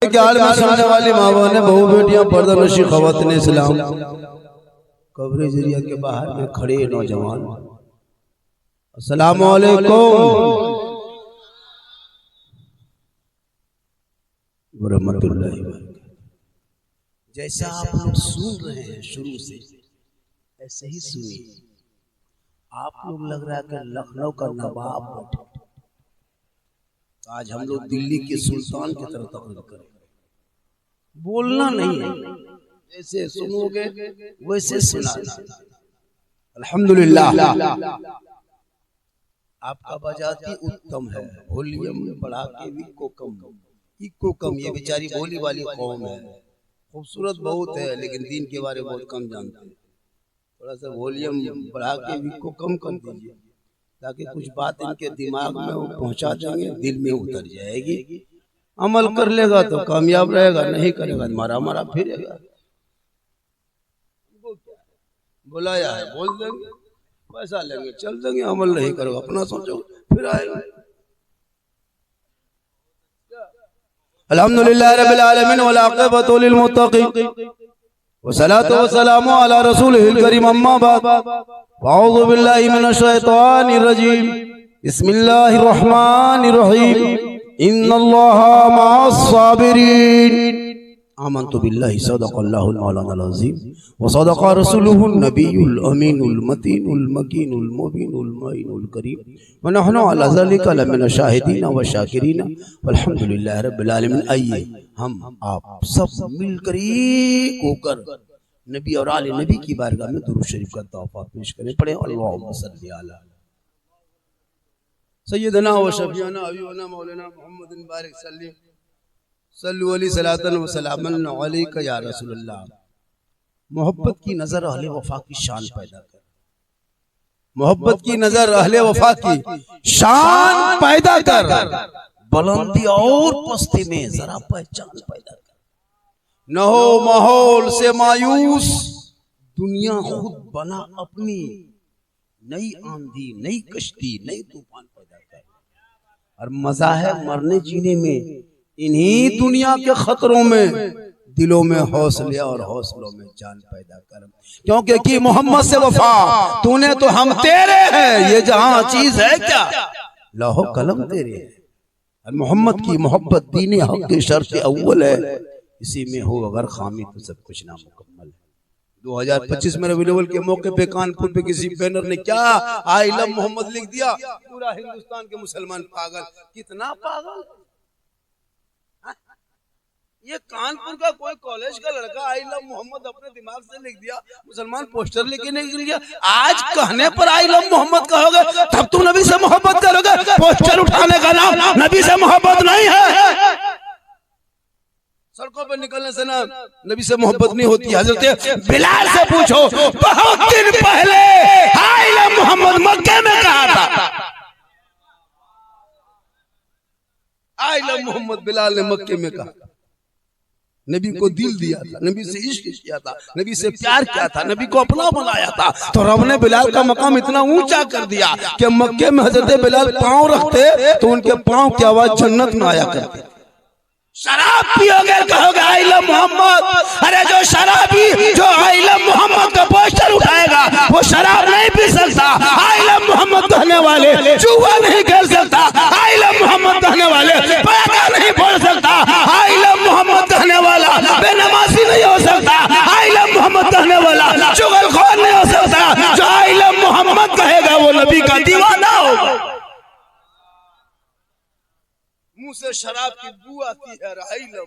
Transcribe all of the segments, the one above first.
के हाल में सुनने वाली माँ ने बहु बेटियां पर्दानशी खवातीन इस्लाम कवरेज एरिया के बाहर में खड़े नौजवान अस्सलाम वालेकुम रहमतुल्लाहि व बरकातहू। जैसा आप लोग सुन रहे हैं शुरू से ऐसे ही सुनिए। आप लोग लग रहा है कि लखनऊ का नवाब बैठे, आज हम लोग दिल्ली के सुल्तान की तरह तकरीर करें। बोलना नहीं है, जैसे सुनोगे वैसे सुना। अल्हम्दुलिल्लाह आपका बजाती उत्तम है, वॉल्यूम बढ़ा के इको कम। ये बेचारी बोली वाली कौम है, खूबसूरत बहुत है लेकिन दीन के बारे में बहुत कम जानते हैं। थोड़ा सा वॉल्यूम बढ़ा के इको कम कर दीजिए ताकि कुछ बात इनके दिमाग में वो पहुंचा देंगे, दिल में उतर जाएगी। अमल कर लेगा तो कामयाब रहेगा, नहीं करेगा मारा मारा फिरेगा। बुलाया है बोल देंगे, पैसा लेंगे चल देंगे, अमल नहीं करोगे अपना सोचो फिर आएगा। अल्हम्दुलिल्लाह रब्बिल आलमीन वल आक़िबतु लिल मुत्तक़ीन वस्सलातु वस्सलामु अला रसूलिहिल करीम अम्मा बाद अऊज़ु बिल्लाहि मिनश शैतानिर रजीम बिस्मिल्लाहिर रहमानिर रहीम इन्नल्लाहा मअस साबिरीन आमन्तु बिल्लाहि सदक़ल्लाहुल मौलानाल अज़ीम व सदक़ रसूलुहुन नबियुल अमीनुल मतीनुल मकीनुल मुबीनुल मुइनुल करीम व नहनु अला ज़ालिका लमिन शाहिदीन व शाकिरीन वल्हम्दुलिल्लाहि रब्बिल आलमीन। आइए हम आप सब मिलकर एक होकर नबी और आले नबी की बारगाह में दुरूद शरीफ का तोहफा पेश करें। पढ़े अल्लाहुम्मा सल्ली अला सय्यदना व शफीअना हबीबना मौलाना मुहम्मदिन बारिक सल्लु अलैहि सलातन व सलामन अलैका या रसूलल्लाह। मोहब्बत की नजर अहले वफा की शान पैदा कर, मोहब्बत की नजर अहले वफा की शान पैदा कर, बुलंदी और पस्ती में जरा पहचान पैदा कर। न हो माहौल से मायूस, दुनिया खुद बना अपनी, नई आंधी नई कश्ती नई तूफान पैदा कर। और मजा है मरने जीने में, इन्हीं दुनिया के खतरों में दिलों में हौसले और हौसलों में जान पैदा कर। क्योंकि कि मोहम्मद से वफा तूने तो हम तेरे हैं, ये जहां चीज है क्या लौह कलम तेरे है। और मोहम्मद की मोहब्बत दीन हक की शर्त अव्वल है, इसी में हो अगर खामी तो सब कुछ नामुकम्मल है। 2025 में रबीउल अव्वल के मौके पे कानपुर पे किसी बैनर ने क्या आई लव मोहम्मद लिख दिया। पूरा हिंदुस्तान के मुसलमान पागल, कितना पागल। ये कानपुर का कोई कॉलेज का लड़का आई लव मोहम्मद अपने दिमाग से लिख दिया, मुसलमान पोस्टर लेके नहीं लिख दिया। आज कहने पर आई लव मोहम्मद कहोगे तब तुम नबी से मोहब्बत करोगे। पोस्टर उठाने का नाम नबी से मोहब्बत नहीं है। सड़कों पर निकलने से ना नबी से मोहब्बत नहीं होती। हजरत बिलाल से पूछो, बहुत दिन पहले आई लव मोहम्मद मक्के में कहा था। आई लव मोहम्मद बिलाल ने मक्के में कहा। नबी को दिल दिया था, नबी से इश्क किया था, नबी से प्यार किया था, नबी को अपना बनाया था। तो रब ने बिलाल का मकाम इतना ऊंचा कर दिया कि मक्के में हजरत बिलाल पांव रखते तो उनके पांव की आवाज जन्नत में आया करती। शराब पियोगे कहोगे आई लव मोहम्मद। अरे जो शराबी जो आई लव मोहम्मद का पोस्टर उठाएगा वो शराब नहीं पी सकता। आई लव मोहम्मद कहने वाले जुआ नहीं खेल सकता। आई लव मोहम्मद कहने वाले पराठा नहीं फोड़ सकता। आई लव मोहम्मद कहने वाला बेनमाजी नहीं हो सकता। आई लव मोहम्मद कहने वाला चुगलखोर नहीं हो सकता। जो आई लव मोहम्मद कहेगा वो नबी का दीवाना होगा। मुंह से शराब की बू आती है, आई लव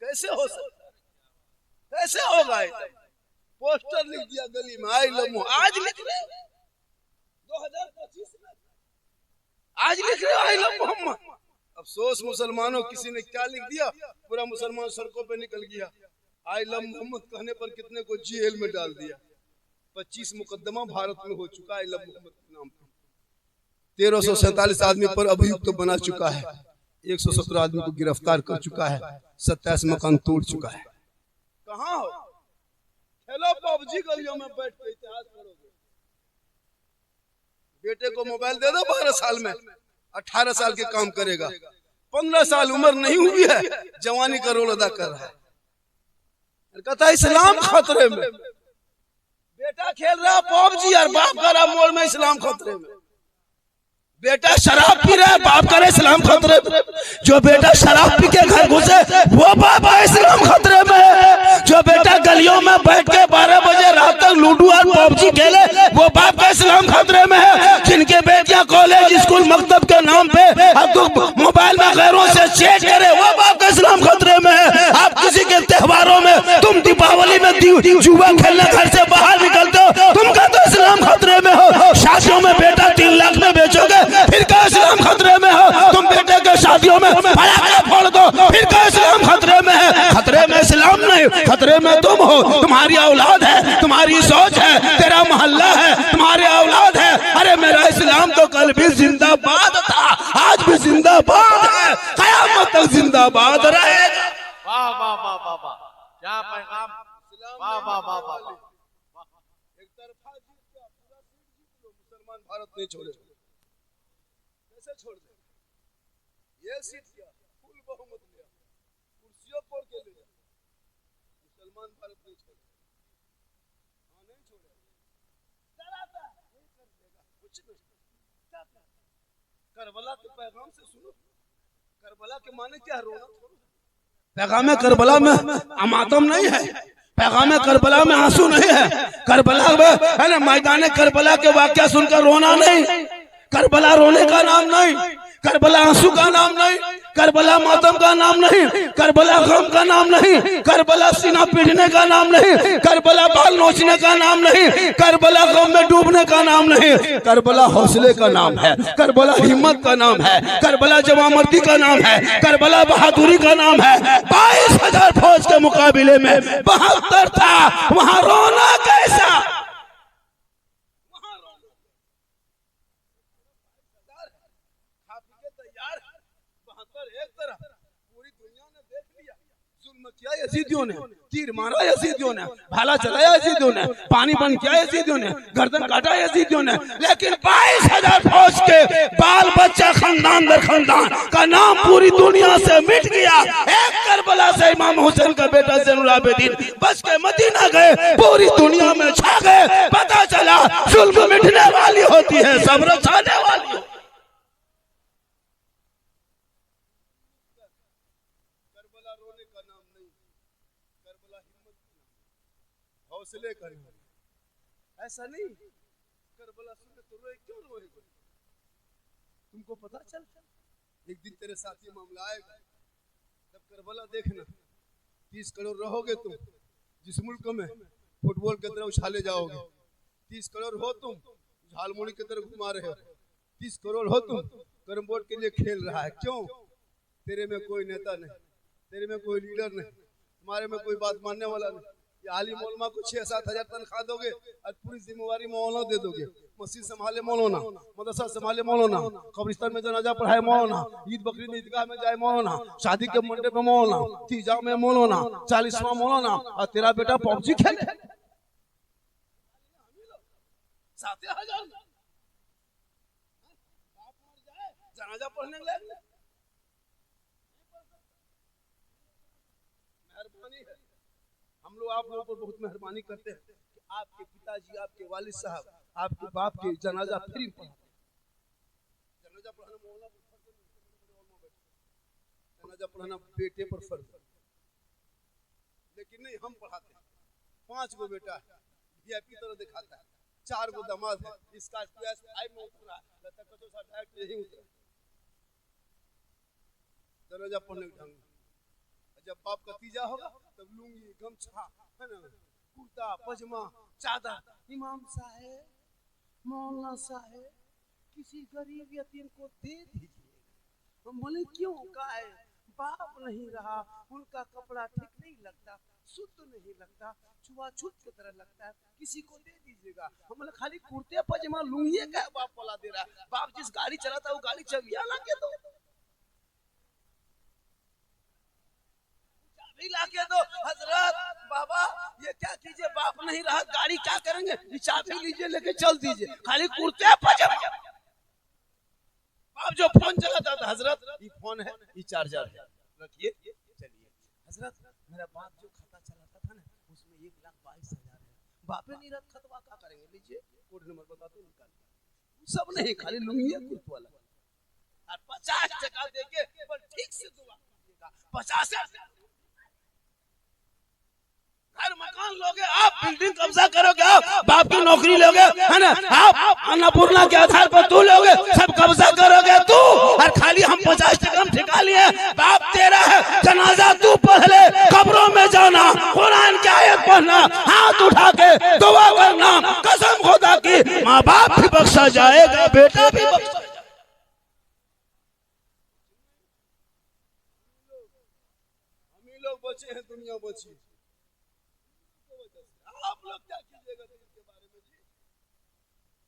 कैसे हो सकता, कैसे होगा। पोस्टर लिख दिया गली में आई लव, आज लिख रहे 2025 में आज लिख रहे आई लव मोहम्मद। अफसोस मुसलमानों, किसी ने क्या लिख दिया, पूरा मुसलमान सड़कों पे निकल गया। आई लव मोहम्मद कहने पर कितने को जेल में डाल दिया। 25 मुकदमा भारत में हो चुका है आई लव मोहम्मद के नाम पर। 1347 आदमी पर अभियुक्त तो बना चुका है, 117 आदमी को गिरफ्तार कर चुका है, 27 मकान तोड़ चुका है। कहाँ हो? हेलो पबजी गलियों में बैठ के इतिहास करोगे। बेटे को मोबाइल दे दो 12 साल में 18 साल के काम करेगा। 15 साल उम्र नहीं हुई है, जवानी का रोल अदा कर रहा है। कहता है इस्लाम खतरे में। बेटा खेल रहा पबजी और बाप कर रहा मोड़ में, इस्लाम खतरे में। बेटा शराब पी रहा है, बाप करे इस्लाम खतरे में। जो बेटा शराब पी के घर घुसे वो बाप है इस्लाम खतरे में। जो बेटा गलियों में बैठ के 12 बजे रात तक लूडो और पबजी खेले वो बाप का इस्लाम खतरे में है। जिनके बेटियां कॉलेज स्कूल मकतब के नाम पे मोबाइल में गैरों से चैट करे वो बाप का इस्लाम खतरे में है। आप किसी के त्योहारों में तुम दीपावली में जुआ खेलने घर से बाहर निकलते हो, तुम कहते हो इस्लाम खतरे में हो। शादियों में बेटा 3 लाख में बेचोगे फिर का इस्लाम खतरे में हो। तुम बेटे के शादियों में पटाखे फोड़ दो फिर का इस्लाम खतरे में है। खतरे में इस्लाम नहीं, खतरे में तुम हो। तुम्हारी औलाद है, तुम्हारी सोच है, तेरा मोहल्ला है, तुम्हारी औलाद है। अरे मेरा इस्लाम तो कल भी जिंदाबाद था, आज भी जिंदाबाद है, क़यामत तक जिंदाबाद रहेगा। वाह वाह वाह वाह वाह, क्या पैगाम। वाह वाह वाह वाह वाह। एक तरफा जीत गया, पूरा जीत लो, मुसलमान भारत नहीं छोड़े। कैसे छोड़ दे? ये सीट किया, फुल बहुमत लिया, कुर्सियों पर के ले, मुसलमान भारत नहीं छोड़े। हाँ नहीं छोड़े, डराता नहीं कर देगा कुछ नहीं। करबला के पैगाम से सुनो, करबला के माने क्या, रोना। पैगाम करबला में मातम नहीं है, पैगाम करबला में आंसू नहीं है। करबला में है ना, मैदान करबला के वाकया सुनकर रोना नहीं। करबला रोने का नाम नहीं, करबला आंसू का नाम नहीं, करबला मातम का नाम नहीं, करबला गम का नाम नहीं, करबला सीना पीटने का नाम नहीं, करबला बाल नोचने का नाम नहीं, करबला गम में डूबने का नाम नहीं। करबला हौसले का नाम है, करबला हिम्मत का नाम है, करबला जवामर्दी का नाम है, करबला बहादुरी का नाम है। 22,000 फौज के मुकाबले में 72 था, वहां रोना कैसा। किया यजीदियों ने, तीर मारा यजीदियों ने, भाला चलाया यजीदियों ने, पानी बंद किया यजीदियों ने, गर्दन काटा यजीदियों ने। लेकिन 22,000 फौज के बाल बच्चा खानदान दर खानदान का नाम पूरी दुनिया से मिट गया। एक करबला से इमाम हुसैन का बेटा ज़ैनुल आबिदीन बच के मदीना गए, पूरी दुनिया में छा गए। पता चला जुल्म मिटने वाली होती है, सब्र छाने वाली। हौसले का नाम, ऐसा नहीं करबला सुने तो रोए, क्यों रोए? तुमको पता चल एक दिन तेरे साथ ये मामला आएगा। तब करबला देखना, 30 करोड़ रहोगे तुम जिस मुल्क में, फुटबॉल की तरह उछाले जाओगे। 30 करोड़ हो तुम, झालमुड़ी की तरह घुमा रहे हो। 30 करोड़ हो तुम, कैरम बोर्ड के लिए खेल रहा है। क्यों? तेरे में कोई नेता नहीं, तेरे में कोई लीडर नहीं, तुम्हारे में कोई बात मानने वाला नहीं। ये आली मौलमा को 6-7 हजार तनख्वाह दोगे और पूरी जिम्मेवारी मौलाना दे दोगे। मस्जिद संभाले मौलाना, मदरसा संभाले मौलाना, कब्रिस्तान में जनाजा पढ़ाए मौलाना, ईद बकरीद ईदगाह में जाए मौलाना, शादी के मंडप में मौलाना, तीजा में मौलाना, 40वां मौलाना, और तेरा बेटा पबजी खेले 7,000 जनाजा पढ़ने लगे। मेहरबानी है, हम लोग आप लोगों पर बहुत मेहरबानी करते हैं कि आपके पिताजी, आपके वालिद साहब, आपके बाप के जनाजा फ्री पढ़ाते। जनाजा पढ़ाना मौला पर फर्ज नहीं, जनाजा पढ़ाना बेटे पर फर्ज है। लेकिन नहीं, हम पढ़ाते हैं। 5 गो बेटा है, वीआईपी तरह दिखाता है, 4 गो दामाद है, इसका S5 में उतरा है, लगता है तो डायरेक्ट यही उतरा। जनाजा पढ़ने के ढंग, जब बाप का तीजा होगा तब लुंगी, गमछा, है ना, कुर्ता पजामा, चादर, इमाम साहेब, मौलाना साहेब, किसी गरीब यतीम को दे दीजिए। हम बोले क्यों? का है बाप नहीं रहा, उनका कपड़ा ठीक नहीं लगता, शुद्ध नहीं लगता, छुआछूत की तरह लगता है, किसी को दे दीजिएगा। हम बोले खाली कुर्ते पजामा लुंगी का बाप वाला दे रहा है। बाप जिस गाड़ी चलाता है वो गाड़ी चबिया ला के दो, लाके दो। हजरत बाबा ये क्या कीजिए, बाप नहीं रहा, गाड़ी क्या करेंगे, चाबी लीजिए लेके चल दीजिए। खाली कुर्ते पजामा, अब जो फोन चलाता था हजरत, ये फोन है, ये चार्जर है, रखिए चलिए हजरत। मेरा बाप जो खाता चलाता था ना उसमें 1,22,000 है। बापे नहीं रख खतवा का करेंगे, लीजिए कोड नंबर बता दो, निकाल। सब नहीं, खाली लुंगी कुर्त वाला और 50 टका देके पर ठीक से दुआ कीजिएगा। 50 घर मकान लोगे आप, बिल्डिंग कब्जा करोगे आप, बाप की नौकरी लोगे है ना आप, अन्नपूर्णा के आधार पर तू लोगे, सब कब्जा करोगे तू, और खाली हम 50 टका ठिका लिए। बाप तेरा है, जनाजा तू पढ़ ले, कब्रों में जाना, कुरान की आयत पढ़ना, हाथ उठा के दुआ करना, कसम खुदा की माँ बाप भी बख्शा जाएगा, बेटा भी बख्शा जाएगा। हम ही लोग बचे हैं, दुनिया बची। आप लोग क्या कीजिएगा दिन के बारे में जी?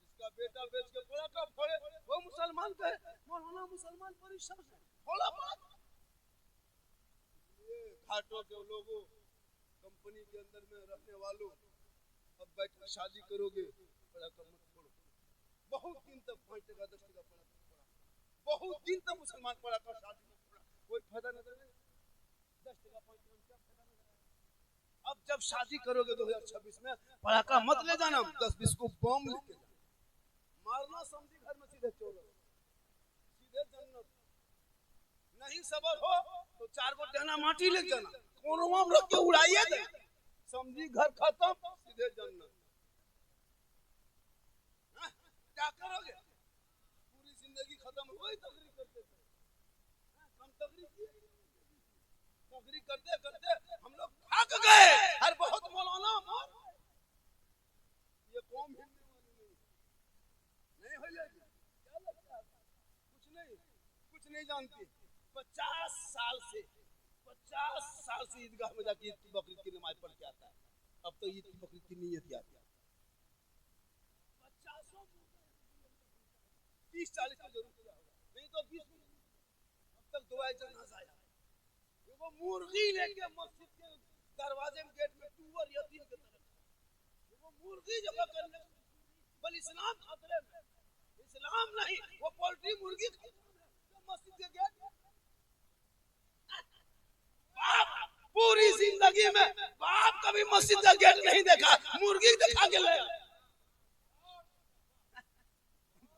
जिसका बेटा बेच के थोड़ा का फोड़े वो मुसलमान कहे, मौलाना मुसलमान परिश्रम है, थोड़ा बात। ये घाटों के लोगों, कंपनी के अंदर में रहने वालों, अब बैठ शादी करोगे बड़ा कम मत छोड़ो। बहुत दिन तक 5 टका 10 टका पड़ा, बहुत दिन तक मुसलमान पड़ा का शादी में पड़ा, कोई फायदा नजर नहीं। 10 टका 5 टका क्या फायदा नजर? अब जब शादी करोगे 2026 में पटाखा मत ले जाना, 10-20 को बम लेके जाना, मारना समझी घर में सीधे चलो, सीधे जन्नत। नहीं सबर हो तो 4 गो डहना माटी ले जाना, कोनों में रख के उड़ाइए दे, समझी घर खत्म, सीधे जन्नत। क्या करोगे? पूरी जिंदगी खत्म, वही तकरीर करते थे, हम तकरीर करते करते हम लोग थक गए। हर बहुत मौलाना मार, ये कौम हिलने वाली नहीं हो जाएगी। क्या लगता है? कुछ नहीं जानती। 50 साल से ईदगाह में जाके ईद की बकरीद की नमाज पढ़ के आता है। अब तो ईद की बकरीद की नीयत आती है। 30-40 का जरूर पूरा होगा, नहीं तो 20 अब तक दुआ जनाजा आया। वो मुर्गी लेके मस्जिद के दरवाजे में गेट में टूवर यतीम के तरफ, वो मुर्गी जगह करने बल इस्लाम खतरे में, इस्लाम नहीं, वो पोल्ट्री मुर्गी मस्जिद के गेट। बाप पूरी जिंदगी में बाप कभी मस्जिद का गेट नहीं देखा, मुर्गी दिखा के ले।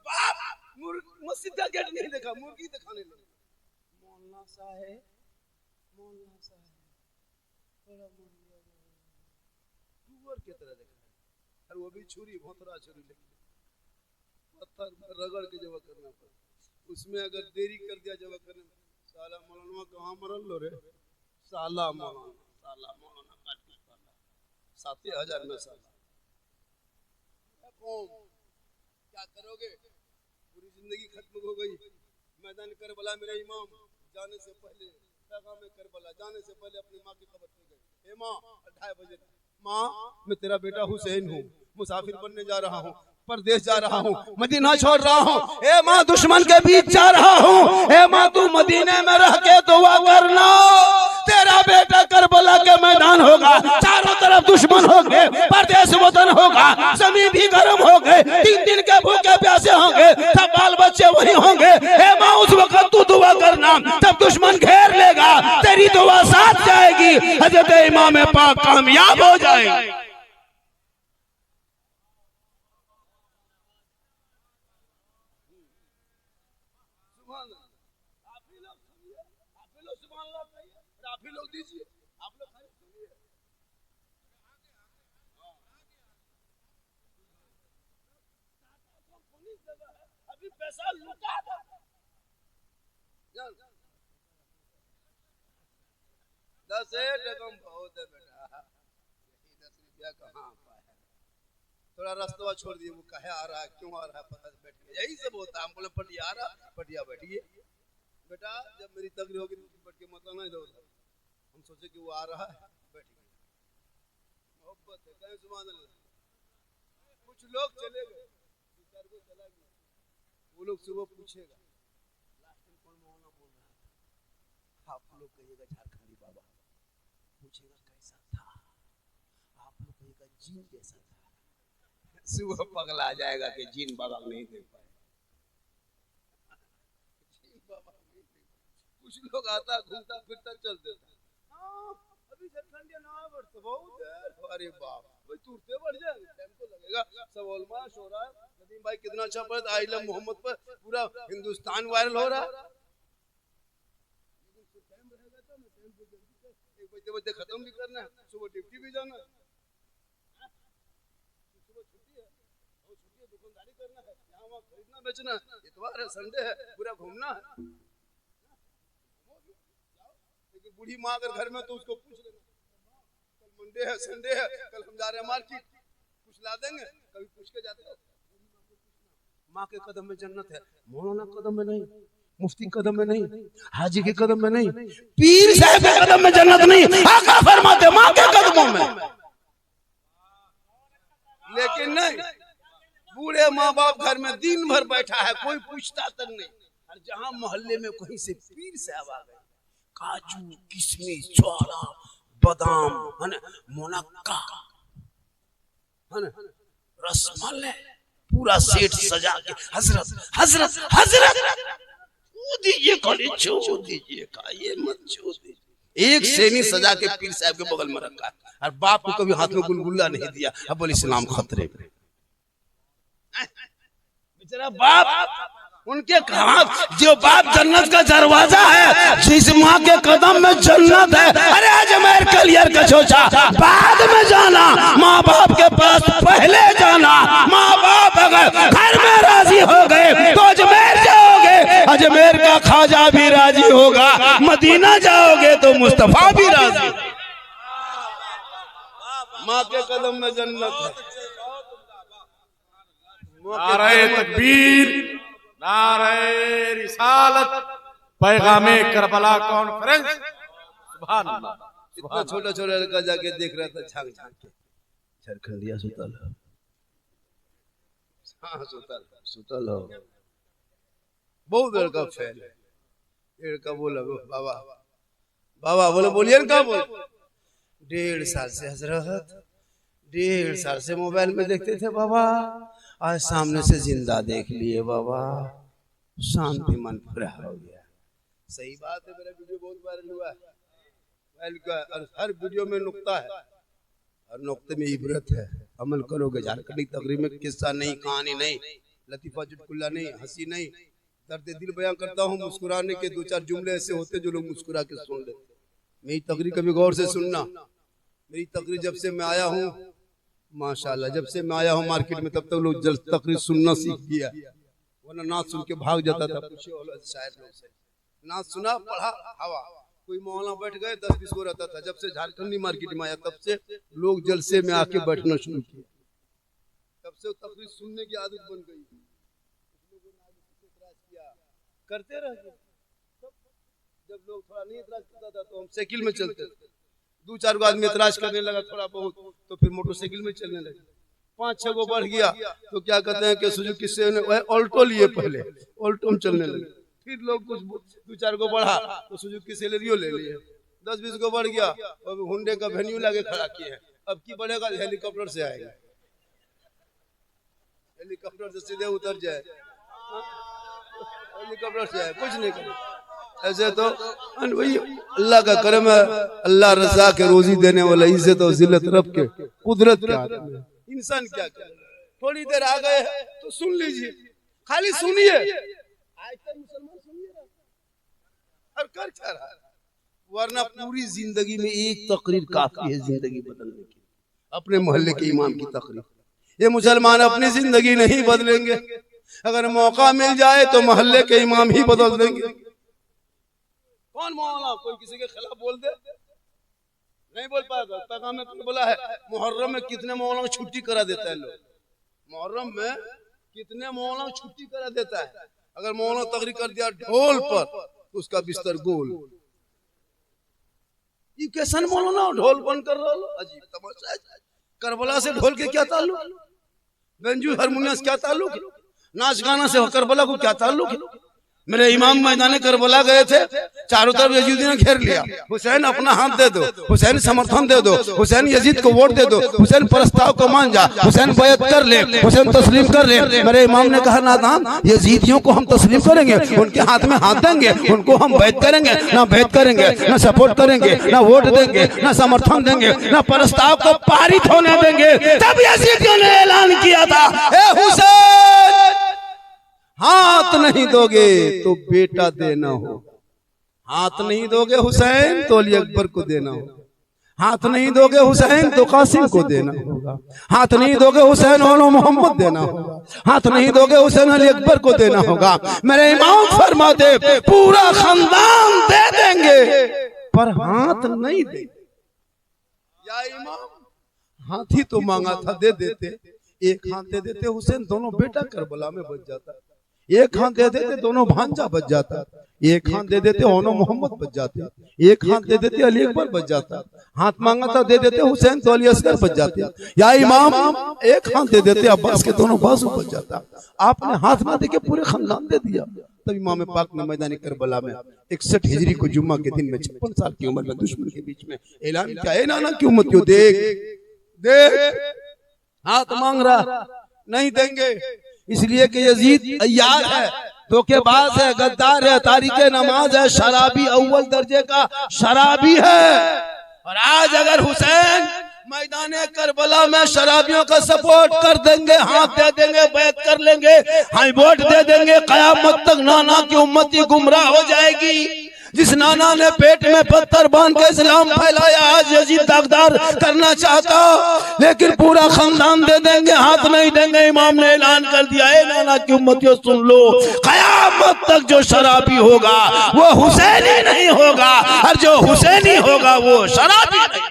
बाप मस्जिद का गेट नहीं देखा, मुर्गी दिखाने लगे। मौलाना साहब टूवर की तरह देखा, और वो भी छुरी भोतरा छुरी लेके पत्थर रगड़ के जमा करना पड़ा। उसमें अगर देरी कर दिया जमा करने में, साला मौलाना कहाँ मरल लो रे, साला मौलाना काट के साला 7,000 में साला। क्या करोगे? पूरी जिंदगी खत्म हो गई। मैदान करबला मेरे इमाम जाने से पहले, पैगाम करबला जाने से पहले अपनी माँ की खबर दे गए। ए माँ, 2:30 बजे, माँ मैं तेरा बेटा हुसैन हूँ, मुसाफिर बनने जा रहा हूँ, परदेश जा रहा हूँ, मदीना छोड़ रहा हूँ। ए माँ, दुश्मन के बीच जा रहा हूँ। ए माँ, तू मदीने में रह के दुआ करना, तेरा बेटा करबला के मैदान होगा, चारों तरफ दुश्मन होंगे, परदेश वतन होगा, जमीन भी गर्म हो गए, 3 दिन के भूखे प्यासे होंगे, सब बाल बच्चे वही होंगे। ए माँ, उस वक्त तू दुआ करना, तब दुश्मन घेर लेगा, तेरी दुआ साथ जाएगी, हजरत इमाम पाक कामयाब हो जाएंगे। आप ही लोग दीजिए, आप लोग सुनिए। अभी पैसा लुटा था, 10 टका बहुत है बेटा, 10 रुपया कहाँ पाया। थोड़ा रास्ता छोड़ दिए, वो कहे आ रहा है, क्यों आ रहा है पता बैठ गया, यही सब होता है। हम बोले पटिया आ रहा, पटिया बैठिए बेटा, जब मेरी तकरीर होगी बैठ के मत आना इधर उधर। हम सोचे कि वो आ रहा है, बैठ गए, मोहब्बत है, कहीं सुभान अल्लाह। कुछ लोग चले गए, 2-4 को चला गया, वो लोग सुबह पूछेगा लास्ट में कौन मौलाना बोल रहा था, आप लोग कहिएगा झारखंडी बाबा, पूछेगा कैसा था, आप लोग कहिएगा जीन जैसा था। सुबह पगला जाएगा कि जीन बाबा नहीं दे पाए। कुछ लोग आता घूमता फिरता चल देता। अभी झारखंडिया ना बढ़ते बहुत देर, अरे बाप भाई तुरते बढ़ जाएंगे, टाइम तो लगेगा। सब ओलमाश हो रहा है, नदीम भाई कितना अच्छा पढ़ता, आई लव मोहम्मद पर पूरा हिंदुस्तान वायरल हो रहा है। टाइम रहेगा तो मैं टाइम पे जल्दी 1 बजे बजे खत्म भी करना है, सुबह ड्यूटी भी जाना है, सुबह छुट्टी है और छुट्टी है, दुकानदारी करना है, यहाँ वहाँ खरीदना बेचना है, इतवार है संडे है, पूरा घूमना है। लेकिन बूढ़ी माँ अगर घर में तो उसको पूछ लेना, कल मंडे है संडे है, कल हम जा रहे हैं मार्केट, कुछ ला देंगे, कभी पूछ के जाते हो। माँ के कदम में जन्नत है, मौलाना कदम में नहीं, मुफ्ती कदम में नहीं, हाजी के कदम में नहीं, पीर साहब के कदम में जन्नत नहीं, आका फरमाते माँ के कदमों में। लेकिन नहीं, बूढ़े माँ बाप घर में दिन भर बैठा है, कोई पूछता तक नहीं। और जहां मोहल्ले में कहीं से पीर साहब आ गए, काजू किशमिश ज्वाला बादाम है ना, मुनक्का है ना, रसमलाई पूरा सेट सजा के हजरत हजरत हजरत छू दीजिए, खाली छू दीजिए, ये मत छू दीजिए। एक सेनी सजा के पीर साहब के बगल में रखा है, और बाप को कभी हाथ में गुलगुल्ला नहीं दिया। अब बोले इस्लाम खतरे में, बेचारा बाप, उनके कहा जो बाप जन्नत का दरवाजा है, जिस माँ के कदम में जन्नत है। अरे अजमेर कलियर का सोचा बाद में जाना, माँ बाप के पास पहले जाना। माँ बाप अगर घर में राजी हो गए तो अजमेर जाओगे, अजमेर का ख्वाजा भी राजी होगा, मदीना जाओगे तो मुस्तफा भी राजी। माँ के कदम में जन्नत है। नारे तकबीर, नारे रिसालत, पैगामे करबला कॉन्फ्रेंस। सुभान अल्लाह। इतना छोटा छोटा लड़का जाके देख रहा था, झांक झांक के, झारखंडिया सुतल हो, हाँ सुतल हो, बहुत लड़का फैल है। लड़का बोला बाबा बाबा, बोले बोलिए ना, बोल 1.5 साल से हजरत, 1.5 साल से मोबाइल में देखते थे बाबा, आज सामने से जिंदा देख लिए बाबा, शांति मन पूरा हो गया। सही बात है, मेरा वीडियो बहुत वायरल हुआ है, और हर वीडियो में नुक्ता है, और नुक्ते में इबरत है, अमल करोगे। झारखंडी तकरीर में किस्सा नहीं, कहानी नहीं, लतीफा चुटकुला नहीं, हंसी नहीं, दर्द दिल बयां करता हूँ। मुस्कुराने के 2-4 जुमले ऐसे होते जो लोग मुस्कुरा के सुन लेते। मेरी तकरीर कभी गौर से सुनना, मेरी तकरीर जब से मैं आया हूँ माशाल्लाह, जब से मैं आया हूँ मार्केट में, तब तक लोग जल्द तकरीर सुनना सीख गया, वरना नाच सुन के भाग जाता था। शायर लोग से नाच सुना, पढ़ा हवा, कोई मौलाना बैठ गए 10-20 को रहता था। जब से झारखंडी मार्केट में आया तब से लोग जलसे में आके बैठना शुरू किया, तब से तकरीर सुनने की आदत बन गई। करते रह गए, जब लोग थोड़ा नहीं इतराज करता था तो हम साइकिल में चलते थे। 2-4 को आदमी इतराज करने लगा थोड़ा बहुत, तो फिर मोटरसाइकिल में चलने लगे। 5-6 को बढ़ गया तो क्या कहते हैं कि सुजुकी से ऑल्टो लिए, पहले ऑल्टो में चलने लगे। फिर लोग कुछ 2-4 को बढ़ा तो सुजुकी सेलेरियो ले लिए। 10-20 को बढ़ गया और हुंडे का वेन्यू लाके खड़ा किए हैं। अब की बढ़ेगा हेलीकॉप्टर से आएगा, हेलीकॉप्टर से सीधे उतर जाए, हेलीकॉप्टर से आए, कुछ नहीं करे। ऐसे तो वही अल्लाह का करम है, अल्लाह रज़ा के रोजी देने वाला, इज्जत और जिल्लत रब के कुदरत क्या है, इंसान क्या करे। थोड़ी देर आ गए तो सुन लीजिए, खाली सुनिए, मुसलमान सुनिए और कर क्या रहा है, वरना पूरी जिंदगी में एक तकरीर काफी है जिंदगी बदलने की। अपने मोहल्ले के इमाम की तकरीर, ये मुसलमान अपनी जिंदगी नहीं बदलेंगे, अगर मौका मिल जाए तो मोहल्ले के इमाम ही बदल देंगे। कौन मौलाना कोई किसी के खिलाफ बोल दे, नहीं बोल पाएगा। पैगाम में बोला है मुहर्रम में कितने मौलाना छुट्टी करा देता है, लोग मुहर्रम में कितने मौलाना छुट्टी करा देता है। अगर मौलाना तकरीर कर दिया ढोल पर तो उसका बिस्तर गोल। ये कैसन मौलाना ढोल बंद कर रहा हो, अजीब तमाशा है। करबला से ढोल के क्या ताल्लुक, गंजू हारमोनियम से क्या ताल्लुक, नाच गाना से करबला को क्या ताल्लुक है। मेरे इमाम मैदान करबला गए थे, चारों तरफ यजीदियों ने घेर लिया। हुसैन अपना हाथ दे दो, हुसैन समर्थन दे दो, हुसैन यजीद को वोट दे दो, हुसैन प्रस्ताव को मान जा, हुसैन बैत कर ले, हुसैन तस्लीम कर ले। मेरे इमाम ने कहा नादान, यजीदियों को हम तस्लीम करेंगे, उनके हाथ में हाथ देंगे, उनको हम बैत करेंगे ना, बैत करेंगे ना, सपोर्ट करेंगे ना, वोट देंगे ना, समर्थन देंगे ना, प्रस्ताव को पारित होने देंगे। तब यजीदियों ने ऐलान किया था, ए हुसैन, हाथ नहीं दोगे तो बेटा देना हो, हाथ नहीं दोगे हुसैन तो अली अकबर को देना होगा, हाथ नहीं दोगे हुसैन तो कासिम को देना होगा, हाथ नहीं दोगे हुसैन ओनो मोहम्मद देना होगा, हाथ नहीं दोगे हुसैन अली अकबर को देना होगा। मेरे इमाम फरमाते पूरा खानदान दे देंगे पर हाथ नहीं देंगे। या इमाम हाथ ही तो मांगा था, दे देते, एक हाथ दे देते हुसैन, दोनों बेटा करबला में बच जाता, एक हाथ दे देते दोनों भांजा बच जाता, एक हाथ दे देते ओनो मोहम्मद बच जाते, एक हाथ दे देते अली अकबर बच जाता, हाथ मांगा था दे देते हुसैन तो अली असगर बच जाते, या इमाम एक हाथ दे देते अब्बास के दोनों बाजू बच जाता। आपने हाथ ना देके पूरे खानदान दे दिया। तब इमाम पाक ने मैदान करबला में 61 हिजरी को जुम्मा के दिन में 56 साल की उम्र में दुश्मन के बीच में ऐलान किया, ए नाना की उम्मतियों, देख देख हाथ मांग रहा, नहीं देंगे, इसलिए कि यजीद अय्यार है, धोखेबाज है, गद्दार है, तारीके नमाज है, शराबी, अव्वल दर्जे का शराबी है। और आज अगर हुसैन मैदान करबला में शराबियों का सपोर्ट कर देंगे, हाथ दे देंगे, बैत कर लेंगे, हाई वोट दे देंगे, कयामत तक नाना की उम्मती गुमराह हो जाएगी। जिस नाना ने पेट में पत्थर बांध के इस्लाम फैलाया, आज यजीद दागदार करना चाहता, लेकिन पूरा खानदान दे देंगे, हाथ नहीं देंगे। इमाम ने ऐलान कर दिया, ए नाना की उम्मतियों सुन लो, कयामत तक जो शराबी होगा वो हुसैनी नहीं होगा, और जो हुसैनी होगा वो शराबी नहीं।